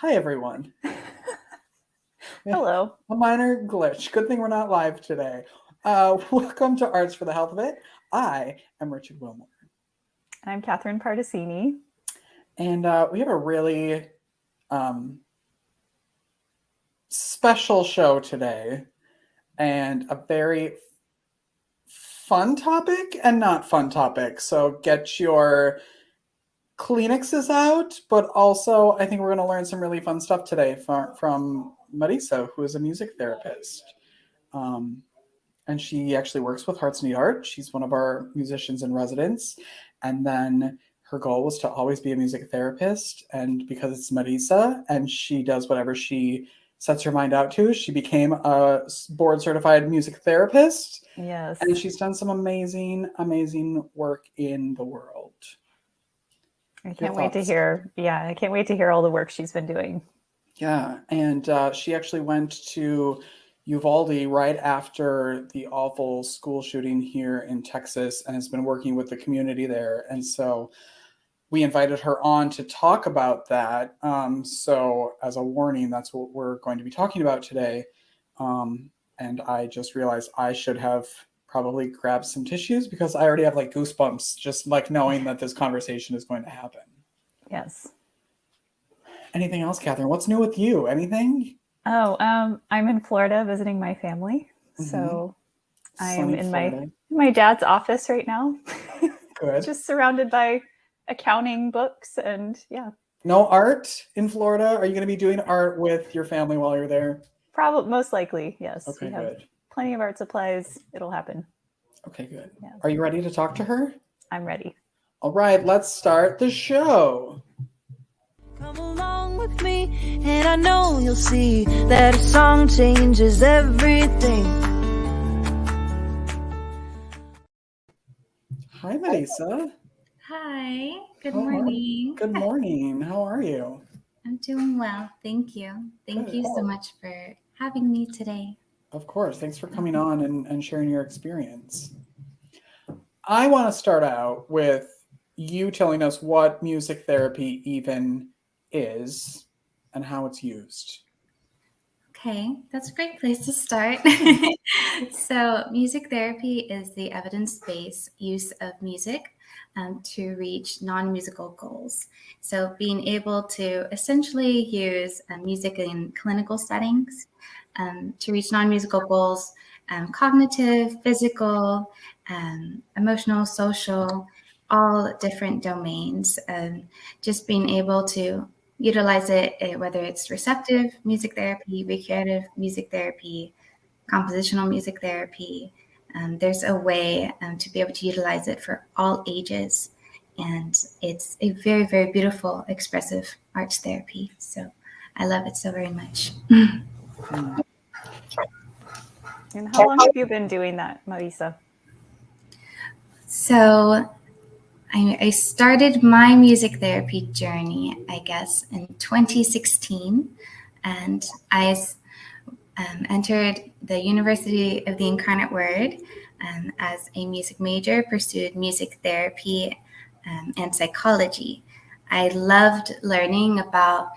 Hi, everyone. Hello. A minor glitch. Good thing we're not live today. Welcome to Arts for the Health of It. I am Richard Wilmore. I'm Catherine Pardesini. And we have a really um, special show today and a very fun topic and not fun topic. So get your Kleenexes out, but also I think we're going to learn some really fun stuff today from Marisa, who is a music therapist. Um, and she actually works with Hearts Need Art. She's one of our musicians in residence. And then her goal was to always be a music therapist. And because it's Marisa and she does whatever she sets her mind out to, she became a board certified music therapist. Yes. And she's done some amazing, amazing work in the world. I can't wait to hear. Yeah, I can't wait to hear all the work she's been doing. Yeah. And she actually went to Uvalde right after the awful school shooting here in Texas and has been working with the community there. And so we invited her on to talk about that. So, as a warning, that's what we're going to be talking about today. And I just realized I should have probably grabbed some tissues because I already have like goosebumps just like knowing that this conversation is going to happen. Yes. Anything else, Catherine? What's new with you? Anything? Oh, I'm in Florida visiting my family. So I'm in my dad's office right now. Good. Just surrounded by accounting books and yeah. No art in Florida? Are you going to be doing art with your family while you're there? Probably, most likely, yes. Okay, we have good. Plenty of art supplies. It'll happen. Okay, good. Yeah. Are you ready to talk to her? I'm ready. All right, let's start the show. Come along with me, and I know you'll see that a song changes everything. Hi, Marisa. Hi, good morning. Good morning. How are you? I'm doing well, thank you. Thank you so much for having me today. Of course. Thanks for coming on and sharing your experience. I want to start out with you telling us what music therapy even is and how it's used. Okay, that's a great place to start. So, music therapy is the evidence-based use of music to reach non-musical goals. So, being able to essentially use music in clinical settings to reach non-musical goals, cognitive, physical, emotional, social, all different domains. Just being able to utilize it, whether it's receptive music therapy, recreative music therapy, compositional music therapy. There's a way to be able to utilize it for all ages. And it's a very, very beautiful, expressive arts therapy. So I love it so very much. And how long have you been doing that, Marisa? So I started my music therapy journey, I guess, in 2016. And I entered the University of the Incarnate Word as a music major, pursued music therapy and psychology. I loved learning about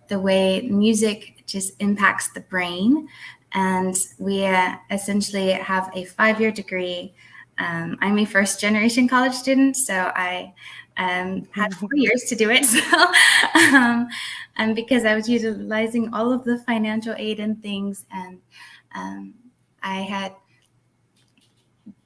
the way music just impacts the brain. And we essentially have a 5-year degree. I'm a first-generation college student, so I had 4 years to do it. So, and because I was utilizing all of the financial aid and things, and I had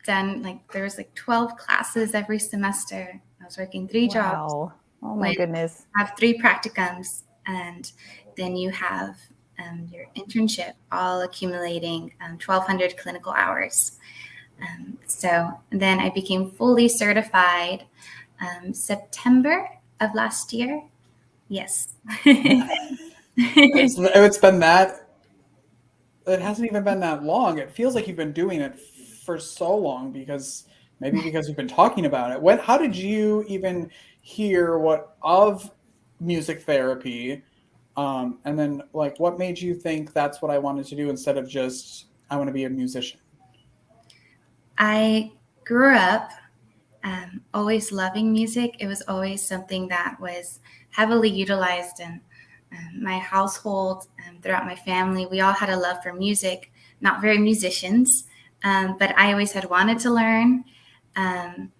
done there was 12 classes every semester. I was working 3 jobs. Oh my goodness. I have 3 practicums, and then you have your internship, all accumulating 1,200 clinical hours. So then I became fully certified September of last year. Yes. It's been that. It hasn't even been that long. It feels like you've been doing it for so long because you've been talking about it. How did you even hear of music therapy? And then what made you think that's what I wanted to do instead of just I want to be a musician? I grew up always loving music. It was always something that heavily utilized in my household, throughout my family. We all had a love for music, not very musicians, but I always had wanted to learn. And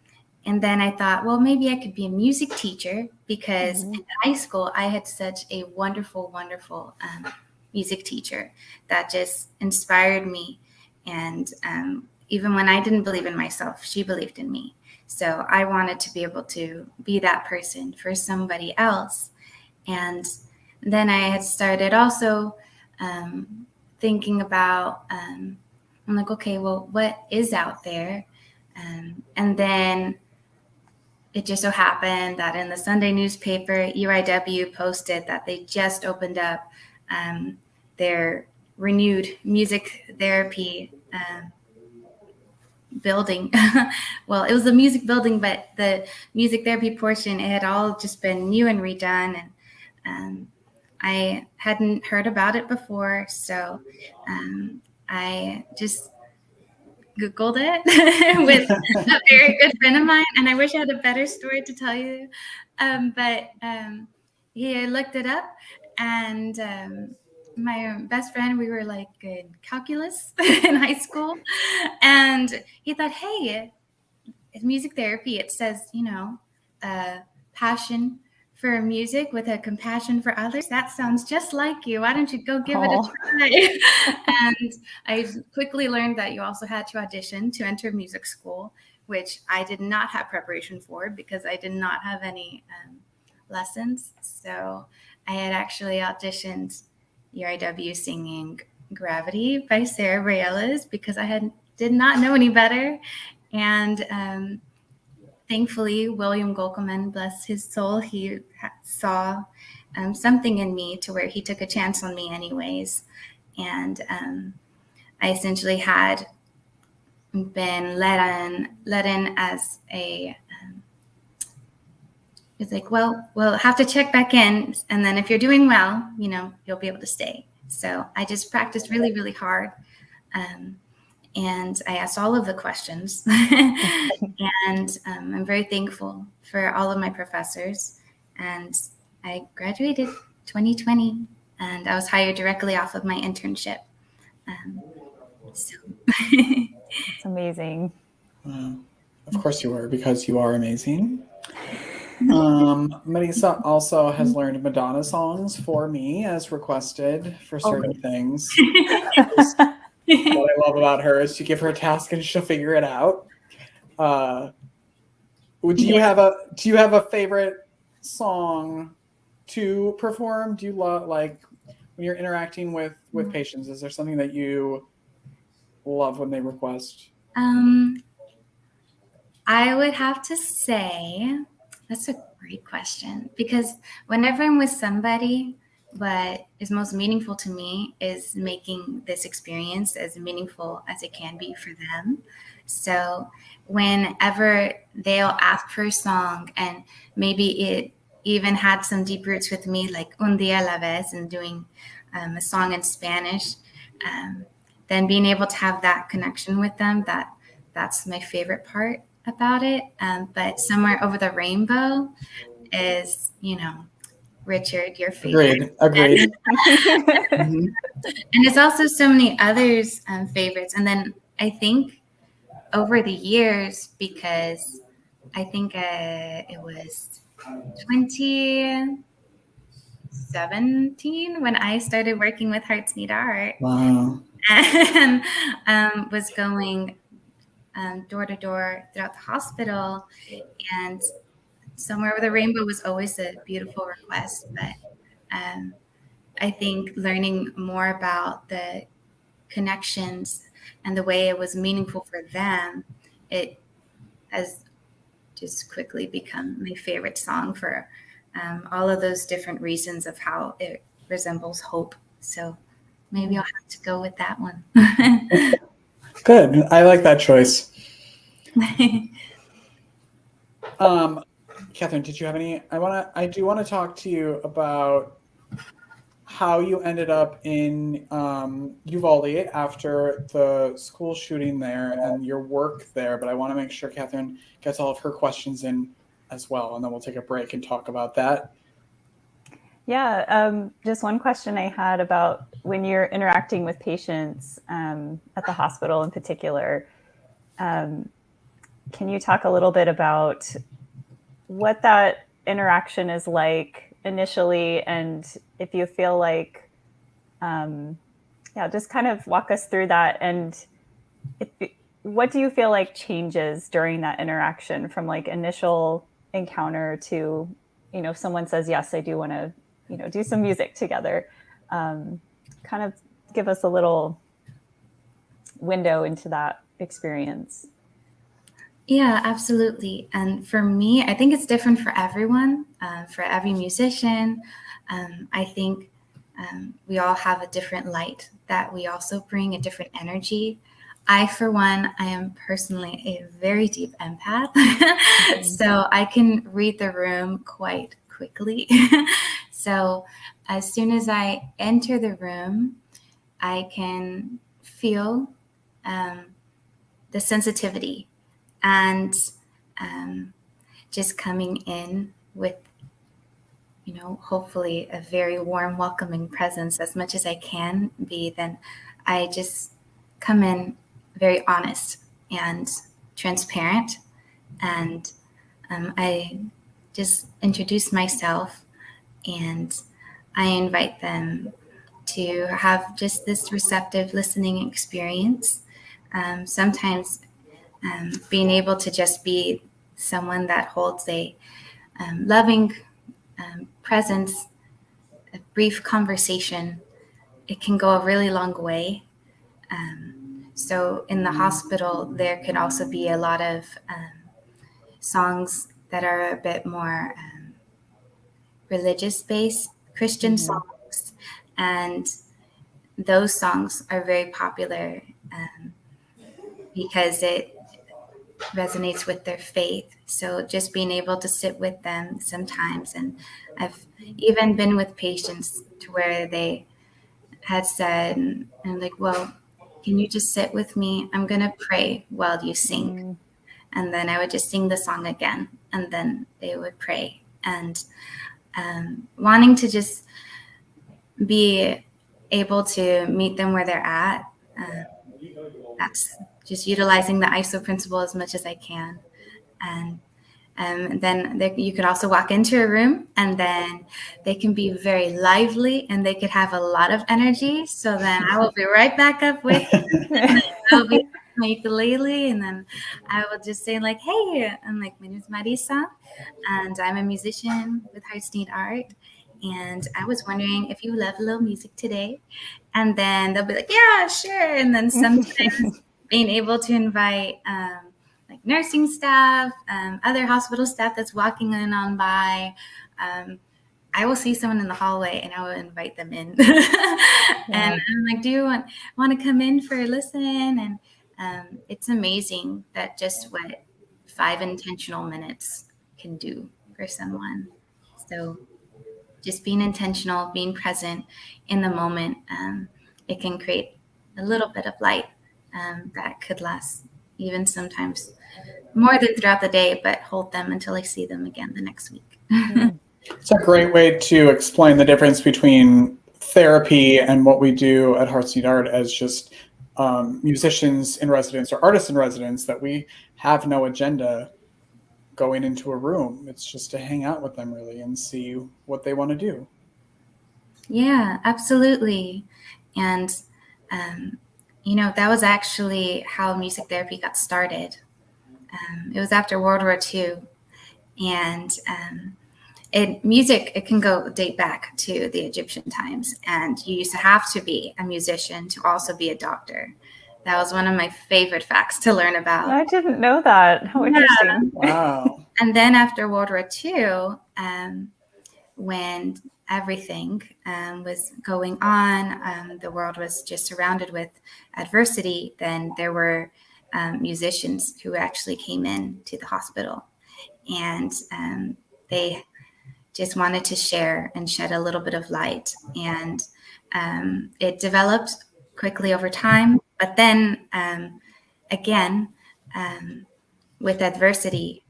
then I thought, well, maybe I could be a music teacher, because in high school, I had such a wonderful, wonderful music teacher that just inspired me. And even when I didn't believe in myself, she believed in me. So I wanted to be able to be that person for somebody else. And then I had started also thinking about, I'm like, okay, well, what is out there? And then it just so happened that in the Sunday newspaper, UIW posted that they just opened up their renewed music therapy building. Well, it was a music building, but the music therapy portion, it had all just been new and redone. And I hadn't heard about it before. So I just Googled it with a very good friend of mine. And I wish I had a better story to tell you. But he looked it up, and my best friend, we were like in calculus in high school. And he thought, hey, it's music therapy. It says, passion for music with a compassion for others. That sounds just like you. Why don't you go give it a try? And I quickly learned that you also had to audition to enter music school, which I did not have preparation for because I did not have any lessons. So I had actually auditioned UIW singing Gravity by Sarah Bareilles because I did not know any better. And thankfully, William Golkeman, bless his soul, he saw something in me to where he took a chance on me anyways. And I essentially had been let in as a, it's like, well, we'll have to check back in. And then if you're doing well, you'll be able to stay. So I just practiced really, really hard. And I asked all of the questions. And I'm very thankful for all of my professors. And I graduated 2020, and I was hired directly off of my internship. So it's amazing. Of course you were, because you are amazing. Marisa also has learned Madonna songs for me as requested for certain things. What I love about her is you give her a task and she'll figure it out. Do you have a favorite song to perform? Do you love, like, when you're interacting with patients, is there something that you love when they request? I would have to say that's a great question, because whenever I'm with somebody, what is most meaningful to me is making this experience as meaningful as it can be for them. So whenever they'll ask for a song, and maybe it even had some deep roots with me, like Un Día a la Vez, and doing a song in Spanish, then being able to have that connection with them, that's my favorite part about it. But Somewhere Over the Rainbow is, Richard, your favorite. Agreed. And there's also so many others favorites. And then I think over the years, because I think it was 2017 when I started working with Hearts Need Art. Wow. And was going door to door throughout the hospital, and Somewhere Over the Rainbow was always a beautiful request. But I think learning more about the connections and the way it was meaningful for them, it has just quickly become my favorite song for all of those different reasons of how it resembles hope. So maybe I'll have to go with that one. Good. I like that choice. Catherine, did you have any? I do want to talk to you about how you ended up in Uvalde after the school shooting there and your work there. But I want to make sure Catherine gets all of her questions in as well, and then we'll take a break and talk about that. Yeah, just one question I had about when you're interacting with patients at the hospital in particular. Can you talk a little bit about what that interaction is like initially, and if you feel like, yeah, just kind of walk us through that. And if, what do you feel like changes during that interaction from like initial encounter to, if someone says, yes, I do want to, do some music together. Kind of give us a little window into that experience. Yeah, absolutely. And for me, I think it's different for everyone, for every musician. I think we all have a different light that we also bring, a different energy. I, for one, I am personally a very deep empath. So I can read the room quite quickly. So as soon as I enter the room, I can feel the sensitivity and just coming in with, hopefully a very warm, welcoming presence as much as I can be. Then I just come in very honest and transparent, and I just introduce myself, and I invite them to have just this receptive listening experience. Sometimes being able to just be someone that holds a loving presence, a brief conversation, it can go a really long way. So in the hospital, there can also be a lot of songs that are a bit more religious based, Christian songs, and those songs are very popular because it resonates with their faith. So just being able to sit with them sometimes, and I've even been with patients to where they had said, and I'm like, well, can you just sit with me? I'm going to pray while you sing. And then I would just sing the song again, and then they would pray. And wanting to just be able to meet them where they're at, that's just utilizing the ISO principle as much as I can. And then you could also walk into a room, and then they can be very lively, and they could have a lot of energy. So then I will be right back up with them. I will be my ukulele, and then I will just say like, hey, I'm like, my name is Marisa, and I'm a musician with Hearts Need Art. And I was wondering if you love a little music today. And then they'll be like, yeah, sure. And then sometimes being able to invite like nursing staff, other hospital staff that's walking in on by. I will see someone in the hallway and I will invite them in. And I'm like, do you want to come in for a listen? And it's amazing that just what 5 intentional minutes can do for someone. So just being intentional, being present in the moment, it can create a little bit of light that could last even sometimes more than throughout the day, but hold them until I see them again the next week. It's a great way to explain the difference between therapy and what we do at Hearts Need Art as just musicians in residence or artists in residence, that we have no agenda going into a room. It's just to hang out with them really and see what they want to do. Yeah, absolutely. And, that was actually how music therapy got started. It was after World War II. And music, it can date back to the Egyptian times. And you used to have to be a musician to also be a doctor. That was one of my favorite facts to learn about. I didn't know that. How interesting. Wow. And then after World War II, when everything was going on, the world was just surrounded with adversity, then there were musicians who actually came in to the hospital, and they just wanted to share and shed a little bit of light. And it developed quickly over time. But then again, with adversity,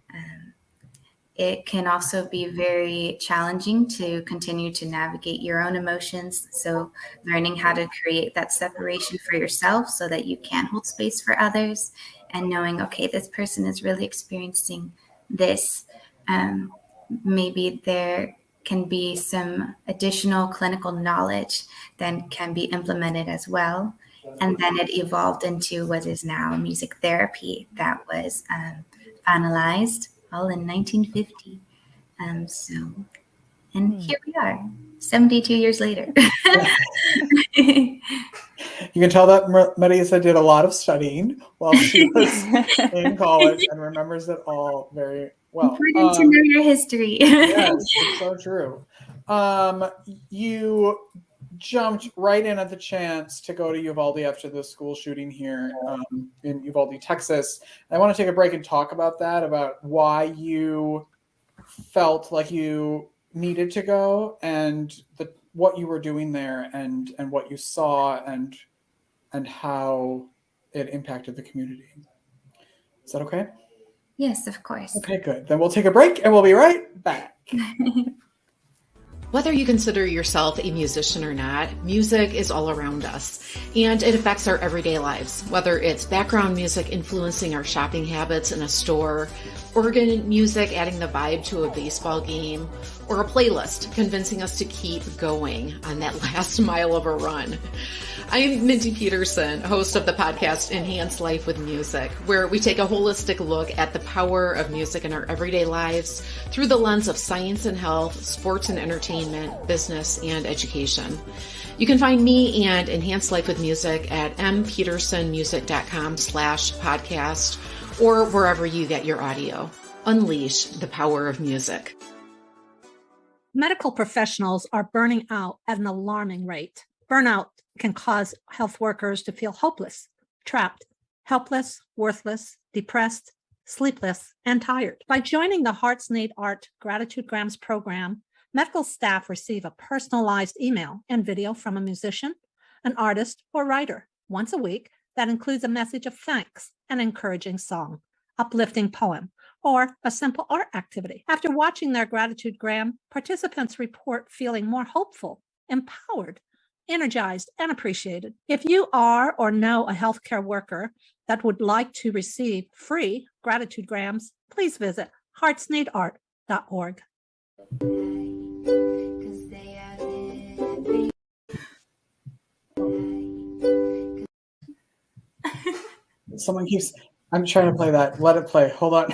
it can also be very challenging to continue to navigate your own emotions. So learning how to create that separation for yourself so that you can hold space for others, and knowing, okay, this person is really experiencing this. Maybe there can be some additional clinical knowledge that can be implemented as well. And then it evolved into what is now music therapy that was finalized all in 1950. And here we are, 72 years later. You can tell that Marisa did a lot of studying while she was in college and remembers it all very well. Important to know your history. Yes, it's so true. You jumped right in at the chance to go to Uvalde after the school shooting here in Uvalde, Texas. I want to take a break and talk about that, about why you felt like you needed to go, and what you were doing there, and what you saw, and how it impacted the community. Is that okay? Yes, of course. Okay, good. Then we'll take a break and we'll be right back. Whether you consider yourself a musician or not, music is all around us, and it affects our everyday lives. Whether it's background music influencing our shopping habits in a store, organ music adding the vibe to a baseball game, or a playlist convincing us to keep going on that last mile of a run. I'm Mindy Peterson, host of the podcast Enhance Life with Music, where we take a holistic look at the power of music in our everyday lives through the lens of science and health, sports and entertainment, business, and education. You can find me and Enhance Life with Music at mpetersonmusic.com/podcast or wherever you get your audio. Unleash the power of music. Medical professionals are burning out at an alarming rate. Burnout can cause health workers to feel hopeless, trapped, helpless, worthless, depressed, sleepless, and tired. By joining the Hearts Need Art Gratitude Grams program, medical staff receive a personalized email and video from a musician, an artist, or writer once a week that includes a message of thanks, an encouraging song, uplifting poem, or a simple art activity. After watching their gratitude gram, participants report feeling more hopeful, empowered, energized, and appreciated. If you are or know a healthcare worker that would like to receive free gratitude grams, please visit heartsneedart.org. Someone keeps, I'm trying to play that. Let it play. Hold on.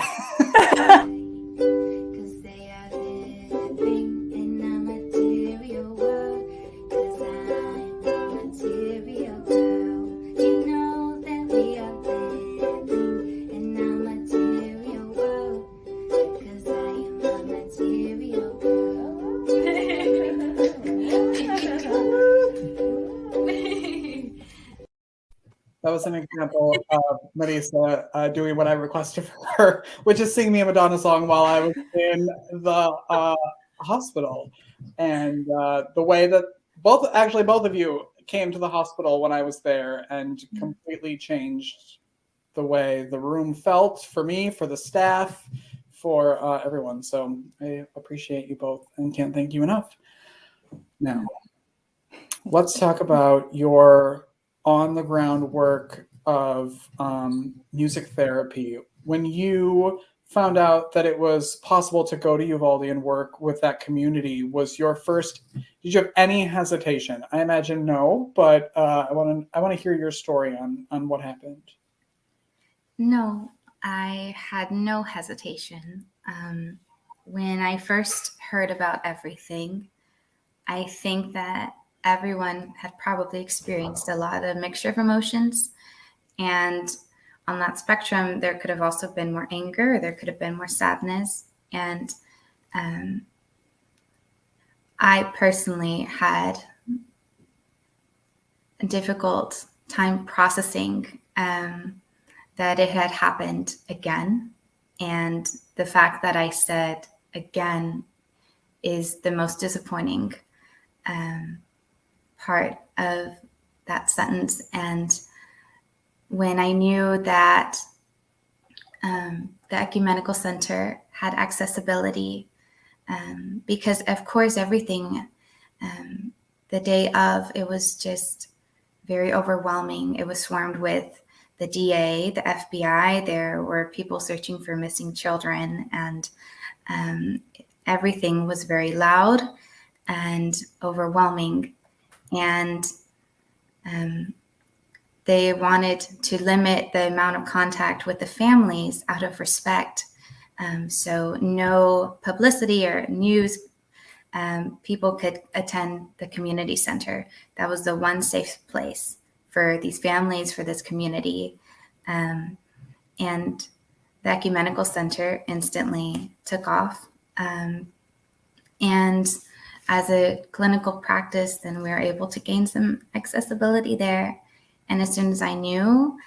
That was an example of Marisa doing what I requested for her, which is sing me a Madonna song while I was in the hospital. And the way that both of you came to the hospital when I was there and completely changed the way the room felt for me, for the staff, for everyone. So I appreciate you both and can't thank you enough. Now, let's talk about your on-the-ground work of music therapy. When you found out that it was possible to go to Uvalde and work with that community, did you have any hesitation? I imagine no, but I want to hear your story on what happened. No, I had no hesitation. When I first heard about everything, I think that everyone had probably experienced a lot of mixture of emotions. And on that spectrum, there could have also been more anger, there could have been more sadness. And I personally had a difficult time processing that it had happened again. And the fact that I said again is the most disappointing part of that sentence. And when I knew that the ecumenical center had accessibility, because of course everything, the day of, it was just very overwhelming. It was swarmed with the DA, the FBI. There were people searching for missing children, and everything was very loud and overwhelming. And they wanted to limit the amount of contact with the families out of respect. So no publicity or news, people could attend the community center. That was the one safe place for these families, for this community. And the ecumenical center instantly took off. And as a clinical practice, then we were able to gain some accessibility there. And as soon as I knew,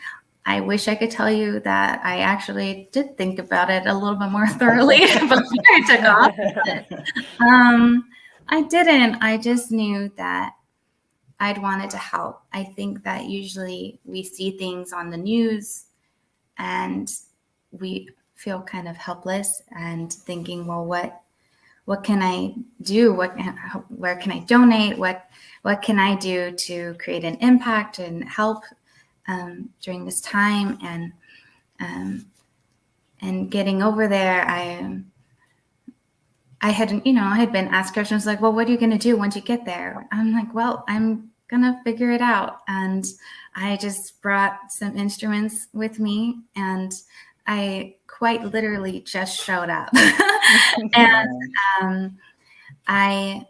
I wish I could tell you that I actually did think about it a little bit more thoroughly before I took off. But, I didn't. I just knew that I'd wanted to help. I think that usually we see things on the news and we feel kind of helpless and thinking, well, what can I do? Where can I donate? What can I do to create an impact and help during this time? And getting over there, I had been asked questions like, well, what are you going to do once you get there? I'm like, well, I'm going to figure it out. And I just brought some instruments with me, and I quite literally just showed up. And I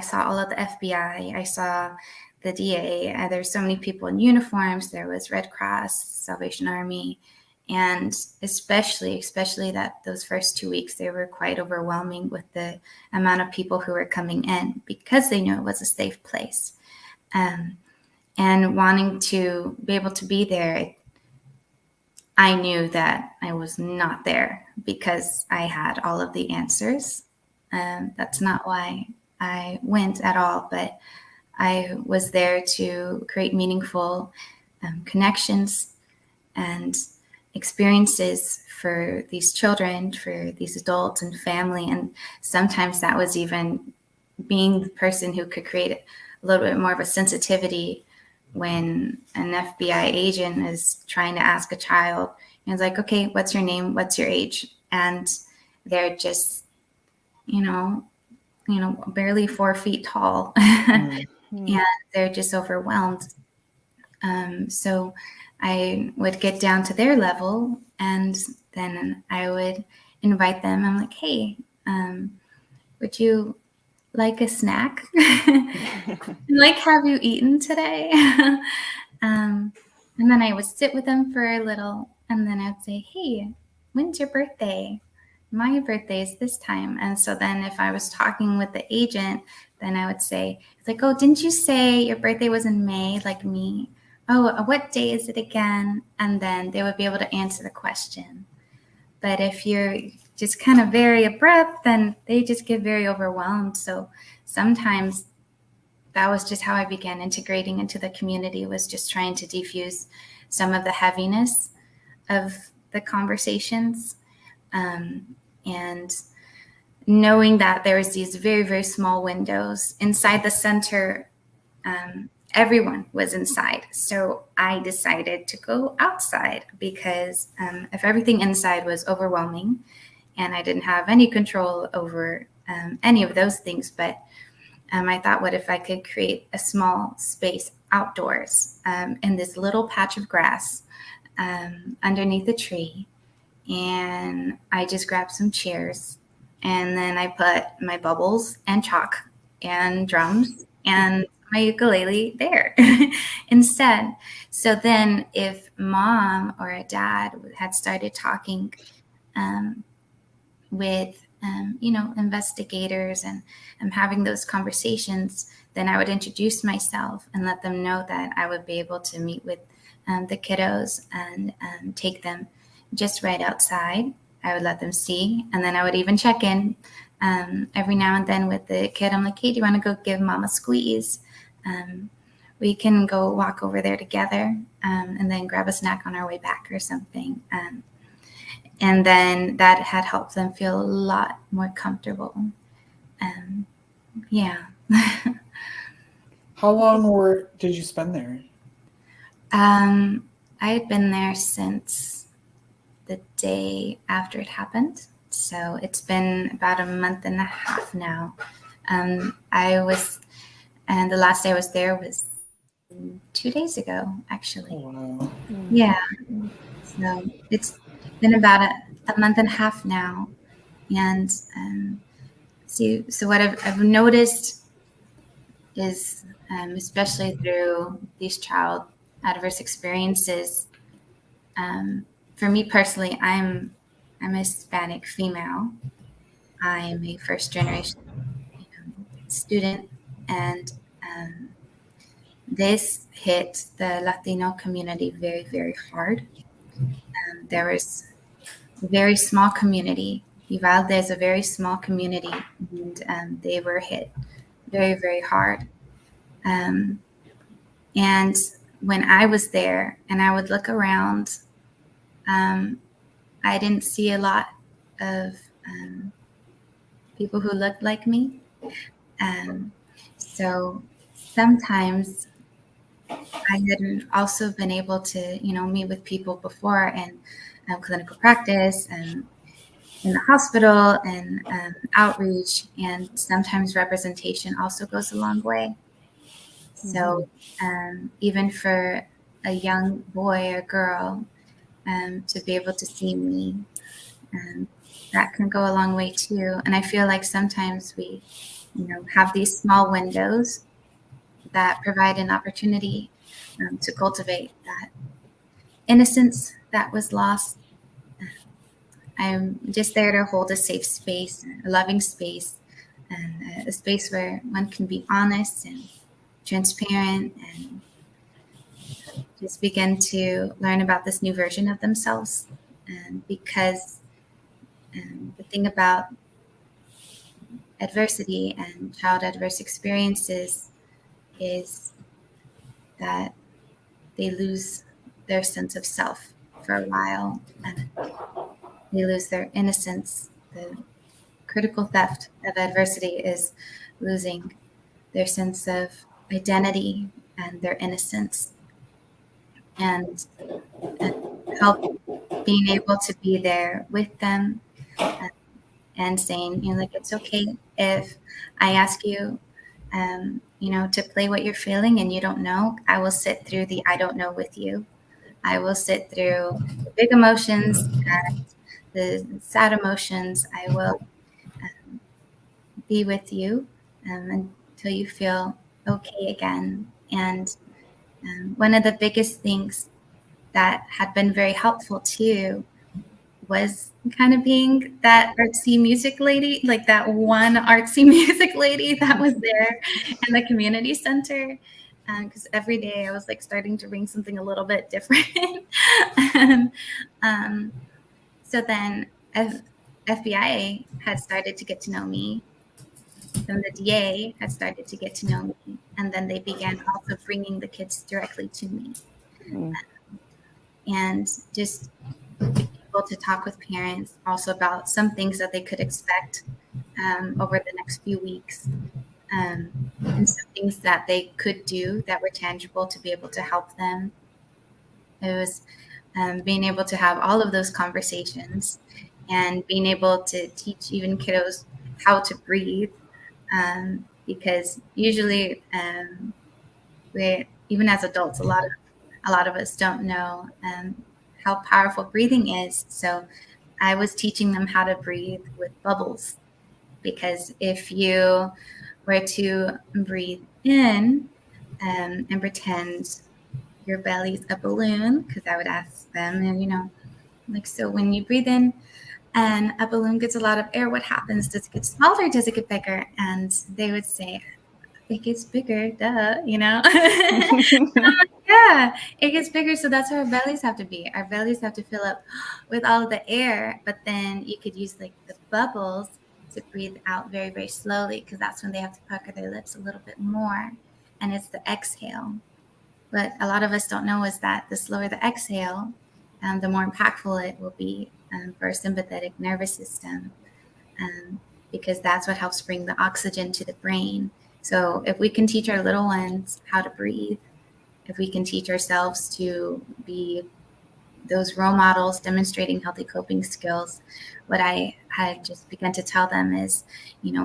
saw all of the FBI. I saw the DA. There's so many people in uniforms. There was Red Cross, Salvation Army. And especially that those first 2 weeks, they were quite overwhelming with the amount of people who were coming in because they knew it was a safe place. And wanting to be able to be there, I knew that I was not there because I had all of the answers. That's not why I went at all, but I was there to create meaningful connections and experiences for these children, for these adults and family. And sometimes that was even being the person who could create a little bit more of a sensitivity when an FBI agent is trying to ask a child, and it's like, okay, what's your name? What's your age? And they're just, barely 4 feet tall. And they're just overwhelmed. So I would get down to their level, and then I would invite them. I'm like, hey, would you like a snack? Like, have you eaten today? And then I would sit with them for a little, and then I'd say, hey, when's your birthday? My birthday is this time. And so then if I was talking with the agent, then I would say, it's like, oh, didn't you say your birthday was in May, like me? Oh, what day is it again? And then they would be able to answer the question. But if you're just kind of very abrupt, then they just get very overwhelmed. So sometimes that was just how I began integrating into the community, was just trying to diffuse some of the heaviness of the conversations. And knowing that there was these very, very small windows inside the center, everyone was inside. So I decided to go outside because if everything inside was overwhelming and I didn't have any control over any of those things, but I thought, what if I could create a small space outdoors in this little patch of grass underneath a tree? And I just grabbed some chairs, and then I put my bubbles and chalk and drums and my ukulele there instead. So then if mom or a dad had started talking with investigators and having those conversations, then I would introduce myself and let them know that I would be able to meet with the kiddos and take them just right outside. I would let them see, and then I would even check in every now and then with the kid. I'm like, hey, do you want to go give mom a squeeze? we can go walk over there together, and then grab a snack on our way back or something. And then that had helped them feel a lot more comfortable. Yeah. How long did you spend there? I had been there since the day after it happened. So it's been about a month and a half now. And the last day I was there was 2 days ago, actually. Oh, wow. Yeah. So it's been about a month and a half now. And so what I've noticed is, especially through these child adverse experiences, for me personally, I'm a Hispanic female. I'm a first generation student, and this hit the Latino community very, very hard. There was a very small community. Uvalde is a very small community, and they were hit very, very hard. And when I was there and I would look around, I didn't see a lot of people who looked like me. So sometimes I had also been able to, meet with people before in clinical practice and in the hospital and outreach, and sometimes representation also goes a long way. So even for a young boy or girl to be able to see me, that can go a long way too. And I feel like sometimes we, have these small windows that provide an opportunity to cultivate that innocence that was lost. I'm just there to hold a safe space, a loving space, and a space where one can be honest and transparent and just begin to learn about this new version of themselves. And because the thing about adversity and child adverse experiences is that they lose their sense of self for a while, and they lose their innocence. The critical theft of adversity is losing their sense of identity and their innocence, and help being able to be there with them and saying, like, it's okay if I ask you, to play what you're feeling and you don't know. I will sit through the I don't know with you. I will sit through the big emotions and the sad emotions. I will be with you until you feel okay again. And one of the biggest things that had been very helpful too was kind of being that artsy music lady, like that one artsy music lady that was there in the community center. Because every day I was like starting to bring something a little bit different. So then FBI had started to get to know me. Then the DA had started to get to know me. And then they began also bringing the kids directly to me. And just able to talk with parents also about some things that they could expect over the next few weeks, and some things that they could do that were tangible to be able to help them. It was being able to have all of those conversations and being able to teach even kiddos how to breathe, because usually we, even as adults, a lot of us don't know how powerful breathing is. So I was teaching them how to breathe with bubbles, because if you were to breathe in and pretend your belly's a balloon, because I would ask them, and like, so when you breathe in and a balloon gets a lot of air, what happens? Does it get smaller? Does it get bigger? And they would say, it gets bigger, duh, Yeah, it gets bigger. So that's how our bellies have to be. Our bellies have to fill up with all the air, but then you could use like the bubbles to breathe out very, very slowly, because that's when they have to pucker their lips a little bit more. And it's the exhale. What a lot of us don't know is that the slower the exhale, the more impactful it will be for our sympathetic nervous system, because that's what helps bring the oxygen to the brain. So if we can teach our little ones how to breathe, if we can teach ourselves to be those role models demonstrating healthy coping skills, what I had just begun to tell them is,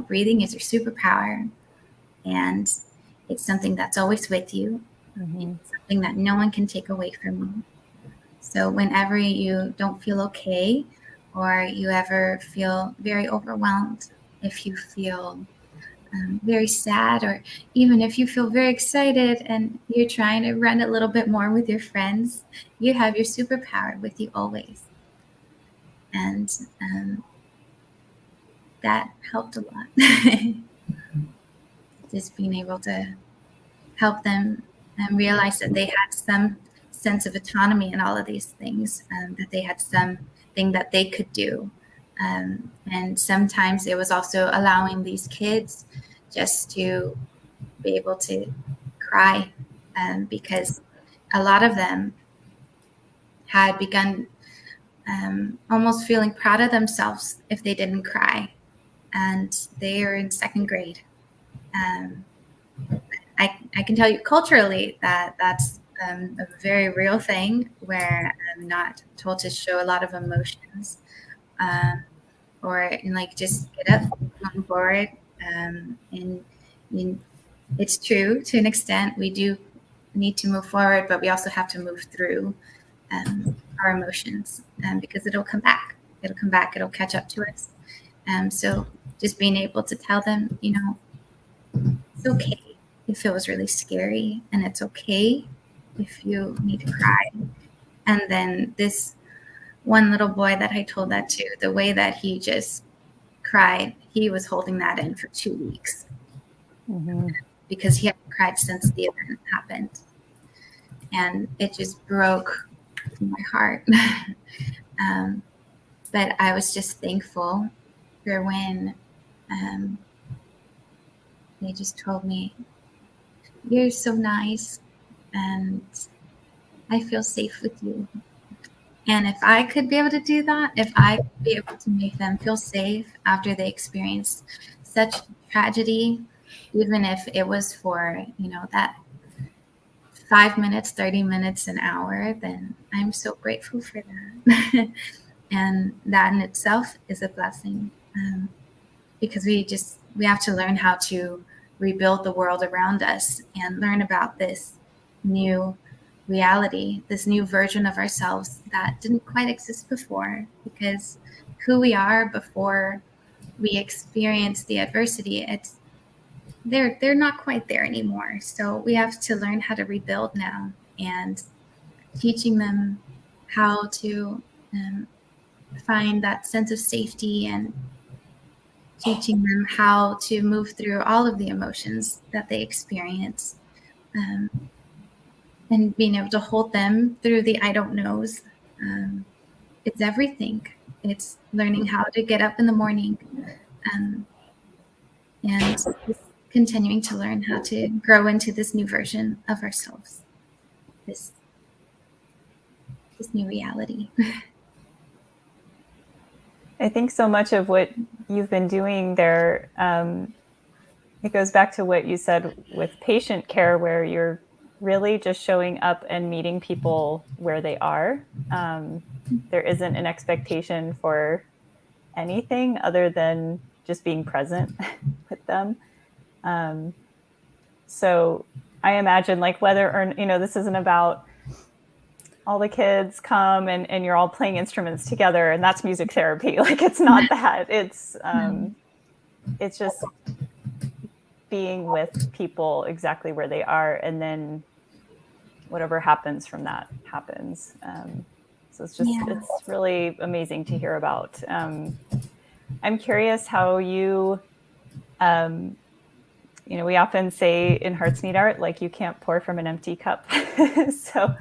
breathing is your superpower, and it's something that's always with you. Mm-hmm. It's something that no one can take away from you. So whenever you don't feel okay, or you ever feel very overwhelmed, if you feel very sad, or even if you feel very excited and you're trying to run a little bit more with your friends, you have your superpower with you always. And that helped a lot. Just being able to help them realize that they had some sense of autonomy in all of these things, that they had something that they could do. And sometimes it was also allowing these kids just to be able to cry, because a lot of them had begun almost feeling proud of themselves if they didn't cry. And they are in second grade. I can tell you culturally that that's a very real thing, where I'm not told to show a lot of emotions, or just get up, move forward. And it's true to an extent. We do need to move forward, but we also have to move through our emotions, because it'll come back. It'll catch up to us. So just being able to tell them, it's okay if it was really scary, and it's okay if you need to cry. And then this one little boy that I told that to, the way that he just cried, he was holding that in for 2 weeks. Mm-hmm. Because he hadn't cried since the event happened. And it just broke my heart. But I was just thankful for when they just told me, "You're so nice, and I feel safe with you." And if I could be able to do that, if I could be able to make them feel safe after they experienced such tragedy, even if it was for, that 5 minutes, 30 minutes, an hour, then I'm so grateful for that. And that in itself is a blessing, because we have to learn how to rebuild the world around us and learn about this new reality, this new version of ourselves that didn't quite exist before, because who we are before we experience the adversity, they're not quite there anymore. So we have to learn how to rebuild now, and teaching them how to find that sense of safety, and teaching them how to move through all of the emotions that they experience, and being able to hold them through the I don't knows. It's everything. It's learning how to get up in the morning, and just continuing to learn how to grow into this new version of ourselves, this new reality. I think so much of what you've been doing there, it goes back to what you said with patient care, where you're really just showing up and meeting people where they are. There isn't an expectation for anything other than just being present with them. So I imagine, whether or, this isn't about all the kids come and you're all playing instruments together and that's music therapy. It's not that. It's just being with people exactly where they are, and then whatever happens from that happens. So it's it's really amazing to hear about. I'm curious how you, we often say in Hearts Need Art, you can't pour from an empty cup. So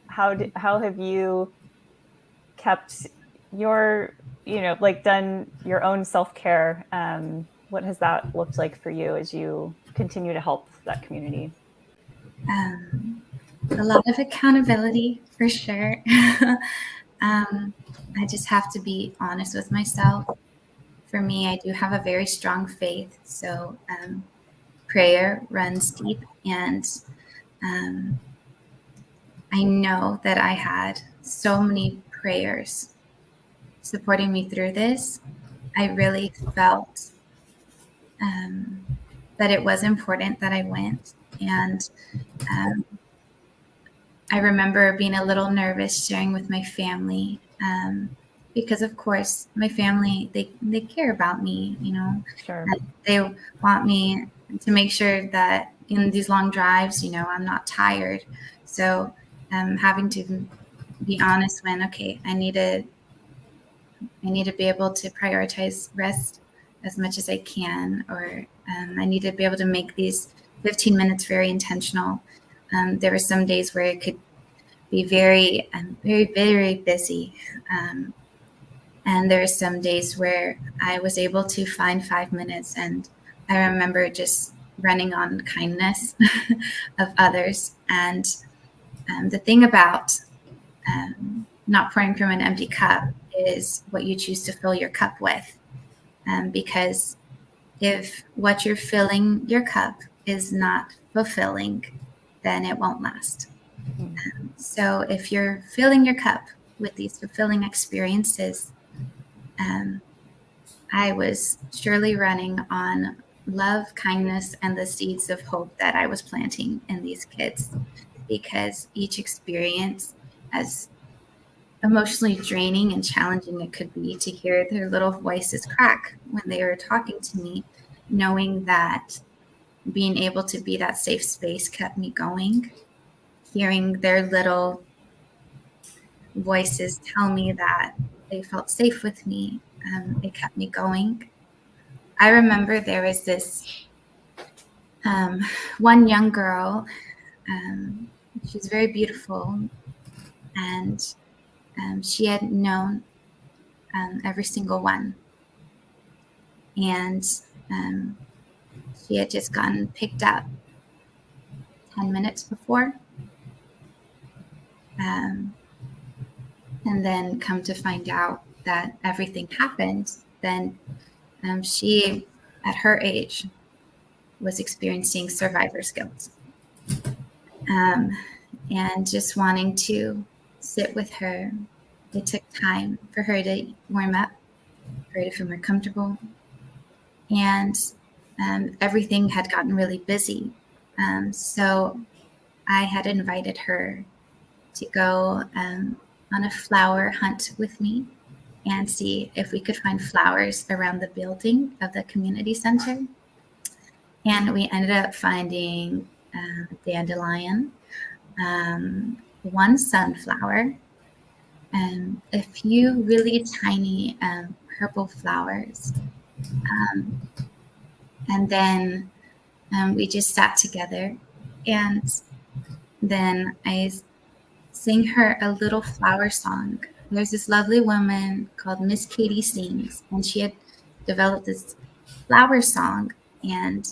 how have you kept your, done your own self-care? What has that looked like for you as you continue to help that community? A lot of accountability for sure. I just have to be honest with myself. For me, I do have a very strong faith, so prayer runs deep, and I know that I had so many prayers supporting me through this. I really felt that it was important that I went, and I remember being a little nervous sharing with my family, because of course my family, they care about me, you know. Sure. And they want me to make sure that in these long drives, you know, I'm not tired. So having to be honest when, okay, I need to be able to prioritize rest as much as I can, or I need to be able to make these 15 minutes very intentional. There were some days where it could be very, very busy. And there are some days where I was able to find 5 minutes, and I remember just running on kindness of others. And the thing about not pouring from an empty cup is what you choose to fill your cup with. Because if what you're filling your cup is not fulfilling, then it won't last. So if you're filling your cup with these fulfilling experiences, I was surely running on love, kindness, and the seeds of hope that I was planting in these kids, because each experience, as emotionally draining and challenging it could be to hear their little voices crack when they were talking to me, knowing that being able to be that safe space kept me going. Hearing their little voices tell me that they felt safe with me, it kept me going. I remember there was this one young girl. She was very beautiful, and she had known every single one. And she had just gotten picked up 10 minutes before. And then come to find out that everything happened, then she, at her age, was experiencing survivor's guilt. And just wanting to sit with her. It took time for her to warm up, for her to feel more comfortable. And everything had gotten really busy. So I had invited her to go on a flower hunt with me and see if we could find flowers around the building of the community center. And we ended up finding dandelion, one sunflower, and a few really tiny purple flowers. And then we just sat together, and then I sang her a little flower song. There's this lovely woman called Miss Katie Sings, and she had developed this flower song, and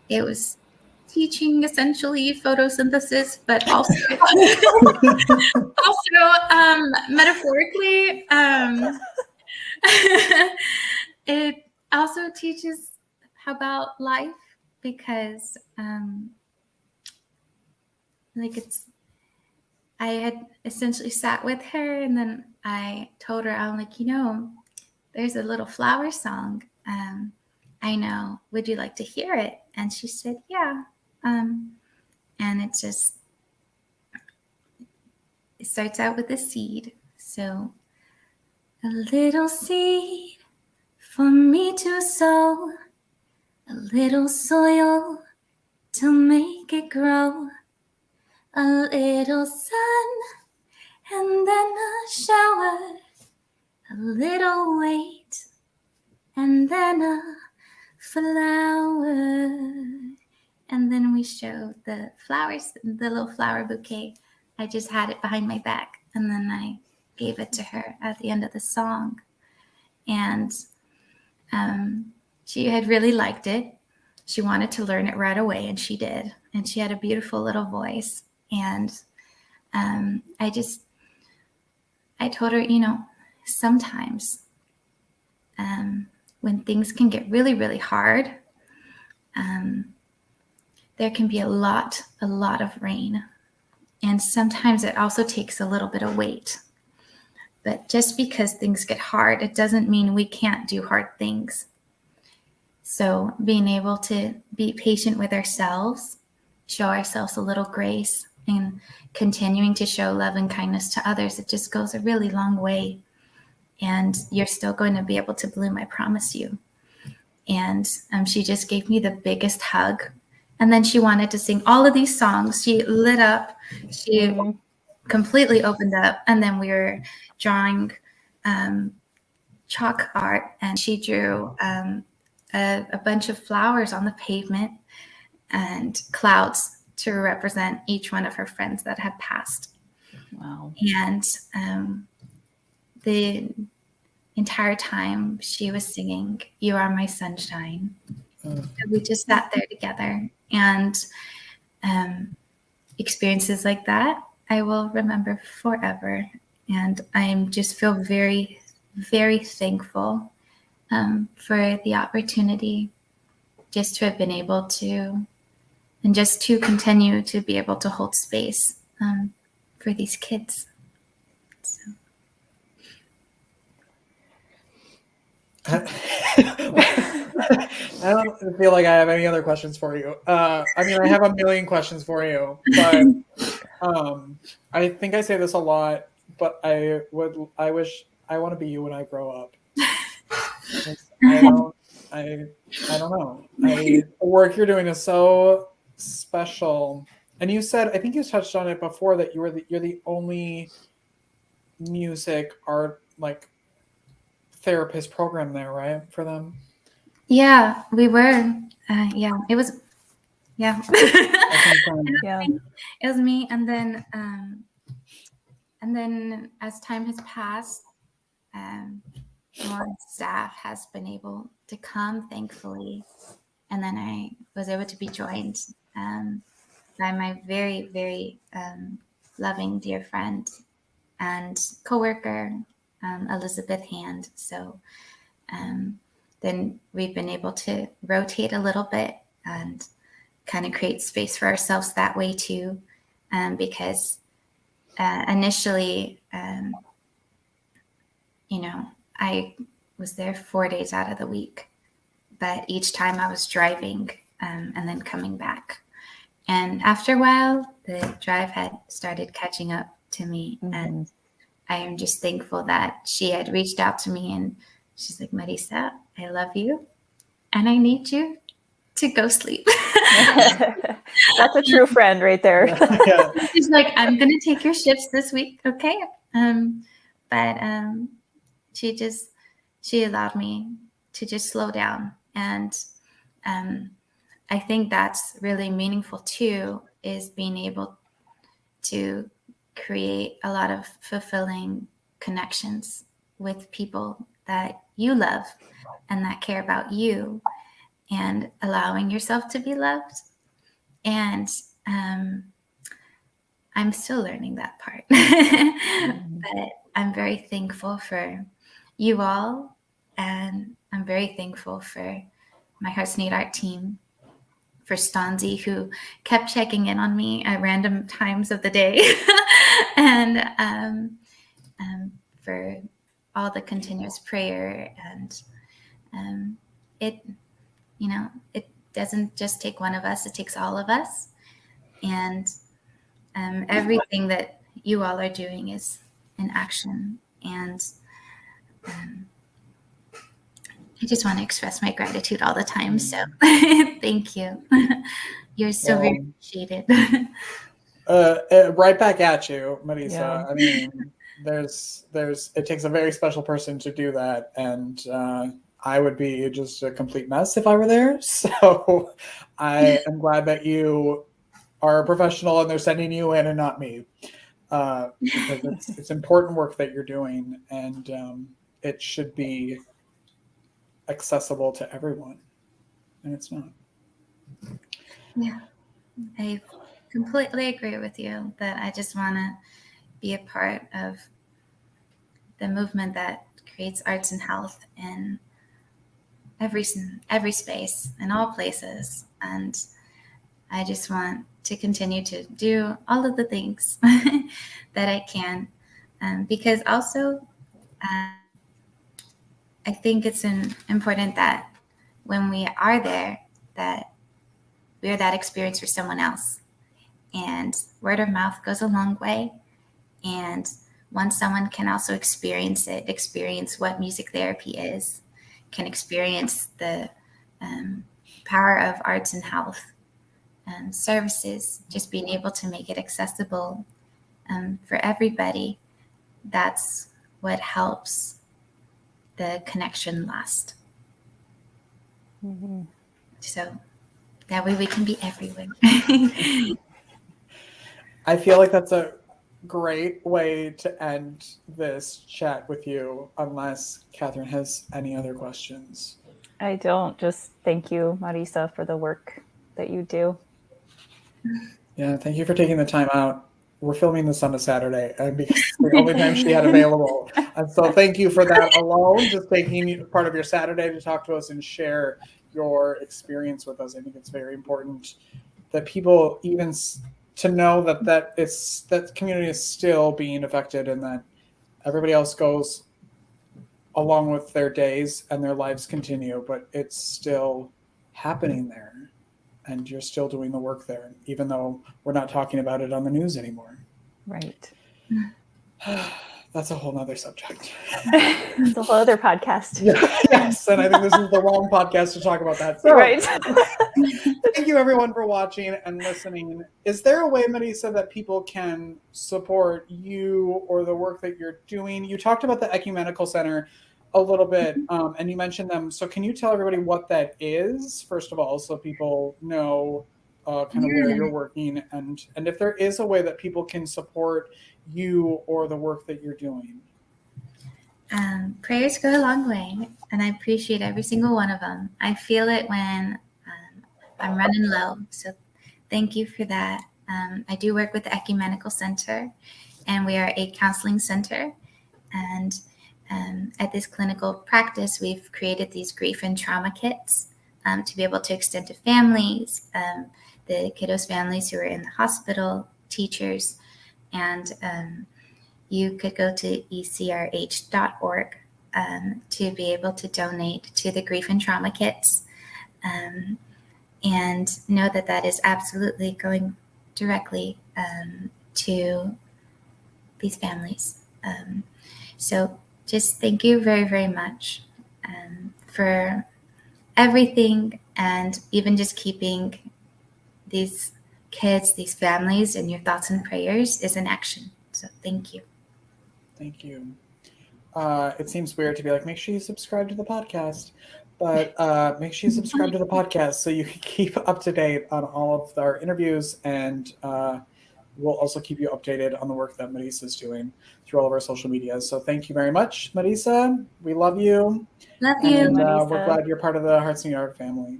it was teaching essentially photosynthesis, but also metaphorically, it also teaches about life, because I had essentially sat with her, and then I told her, I'm like, you know, there's a little flower song. I know. Would you like to hear it? And she said, yeah. And it starts out with a seed. So, a little seed for me to sow, a little soil to make it grow, a little sun, and then a shower, a little wait, and then a flower. And then we showed the flowers, the little flower bouquet. I just had it behind my back, and then I gave it to her at the end of the song. And she had really liked it. she wanted to learn it right away, and she did. And she had a beautiful little voice. And I told her, sometimes when things can get really, really hard, there can be a lot of rain. And sometimes it also takes a little bit of weight. But just because things get hard, it doesn't mean we can't do hard things. So being able to be patient with ourselves, show ourselves a little grace, and continuing to show love and kindness to others, it just goes a really long way. And you're still going to be able to bloom, I promise you. And she just gave me the biggest hug. And then she wanted to sing all of these songs. She lit up. She completely opened up. And then we were drawing chalk art, and she drew a bunch of flowers on the pavement and clouds to represent each one of her friends that had passed. Wow. And the entire time she was singing, "You Are My Sunshine." So we just sat there together, and experiences like that I will remember forever. And I just feel very, very thankful for the opportunity just to have been able to, and just to continue to be able to hold space for these kids. So. I don't feel like I have any other questions for you. I mean, I have a million questions for you, but I think I say this a lot, but I wish I want to be you when I grow up. I don't know. The work you're doing is so special. And you said, I think you touched on it before, that you're the only music art therapist program there, right? For them. Yeah, we were. Yeah, it was. Yeah. Yeah. It was me, and then as time has passed, more staff has been able to come, thankfully, and then I was able to be joined by my very, very loving dear friend and coworker, Elizabeth Hand. So then we've been able to rotate a little bit and kind of create space for ourselves that way too, because initially, I was there 4 days out of the week, but each time I was driving and then coming back. And after a while, the drive had started catching up to me. Mm-hmm. And I am just thankful that she had reached out to me, and she's like, "Marisa, I love you, and I need you to go sleep." That's a true friend right there. Yeah. She's like, "I'm going to take your shifts this week, okay?" But she allowed me to just slow down. And I think that's really meaningful too, is being able to create a lot of fulfilling connections with people that you love and that care about you, and allowing yourself to be loved. And I'm still learning that part. But I'm very thankful for you all, and I'm very thankful for my Hearts Need Art team, for Stanzi, who kept checking in on me at random times of the day, and for all the continuous prayer. And it doesn't just take one of us, it takes all of us. And everything that you all are doing is in action. And I just want to express my gratitude all the time. So thank you. You're so very appreciated. Right back at you, Marisa. Yeah. I mean, it takes a very special person to do that. And I would be just a complete mess if I were there. So I am glad that you are a professional and they're sending you in and not me. Because it's important work that you're doing, and it should be accessible to everyone, and it's not. Yeah, I completely agree with you that I just want to be a part of the movement that creates arts and health in every space, in all places. And I just want to continue to do all of the things that I can. Because also, I think it's important that when we are there, that we're that experience for someone else. And word of mouth goes a long way. And once someone can also experience what music therapy is, can experience the power of arts and health services, just being able to make it accessible for everybody, that's what helps the connection last. Mm-hmm. So that way we can be everywhere. I feel like that's a great way to end this chat with you, unless Catherine has any other questions. I don't. Just thank you, Marisa, for the work that you do. Yeah, thank you for taking the time out. We're filming this on a Saturday, and because it's the only time she had available. And so thank you for that alone, just taking part of your Saturday to talk to us and share your experience with us. I think it's very important that people even to know that community is still being affected, and that everybody else goes along with their days and their lives continue, but it's still happening there. And you're still doing the work there, even though we're not talking about it on the news anymore. Right. That's a whole nother subject. It's a whole other podcast. Yes, and I think this is the wrong podcast to talk about that. So, Right. thank you everyone for watching and listening. Is there a way, Marisa, that people can support you or the work that you're doing? You talked about the Ecumenical Center a little bit, and you mentioned them. So can you tell everybody what that is, first of all, so people know kind of where you're working, and if there is a way that people can support you or the work that you're doing? Prayers go a long way, and I appreciate every single one of them. I feel it when I'm running low, so thank you for that. I do work with the Ecumenical Center, and we are a counseling center, and at this clinical practice, we've created these grief and trauma kits to be able to extend to families, the kiddos' families who are in the hospital, teachers, and you could go to ecrh.org to be able to donate to the grief and trauma kits, and know that that is absolutely going directly to these families. So just thank you very, very much for everything, and even just keeping these kids, these families, in your thoughts and prayers is an action. So thank you. Thank you. It seems weird to be like, make sure you subscribe to the podcast, but make sure you subscribe to the podcast so you can keep up to date on all of our interviews, and we'll also keep you updated on the work that Marisa is doing through all of our social media. So thank you very much, Marisa. We love you. Love you. And we're glad you're part of the Hearts and Yard family.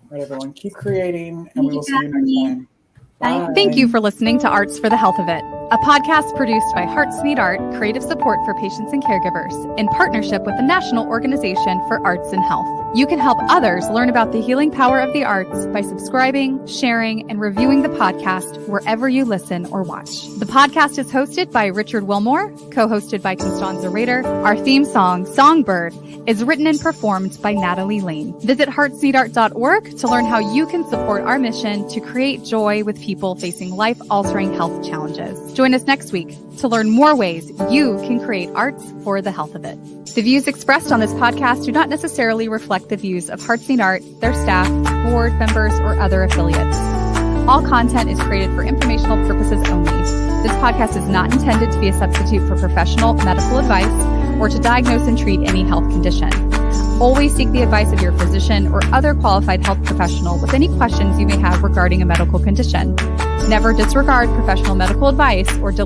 All right, everyone, keep creating, and we will see you next time. Bye. Thank you for listening to Arts for the Health of It, a podcast produced by Hearts Need Art Creative Support for Patients and Caregivers in partnership with the National Organization for Arts and Health. You can help others learn about the healing power of the arts by subscribing, sharing, and reviewing the podcast wherever you listen or watch. The podcast is hosted by Richard Wilmore, co-hosted by Constanza Rader. Our theme song, Songbird, is written and performed by Natalie Lane. Visit heartsneedart.org to learn how you can support our mission to create joy with people facing life-altering health challenges. Join us next week to learn more ways you can create arts for the health of it. The views expressed on this podcast do not necessarily reflect the views of Hearts Need Art, their staff, board members, or other affiliates. All content is created for informational purposes only. This podcast is not intended to be a substitute for professional medical advice or to diagnose and treat any health condition. Always seek the advice of your physician or other qualified health professional with any questions you may have regarding a medical condition. Never disregard professional medical advice or delay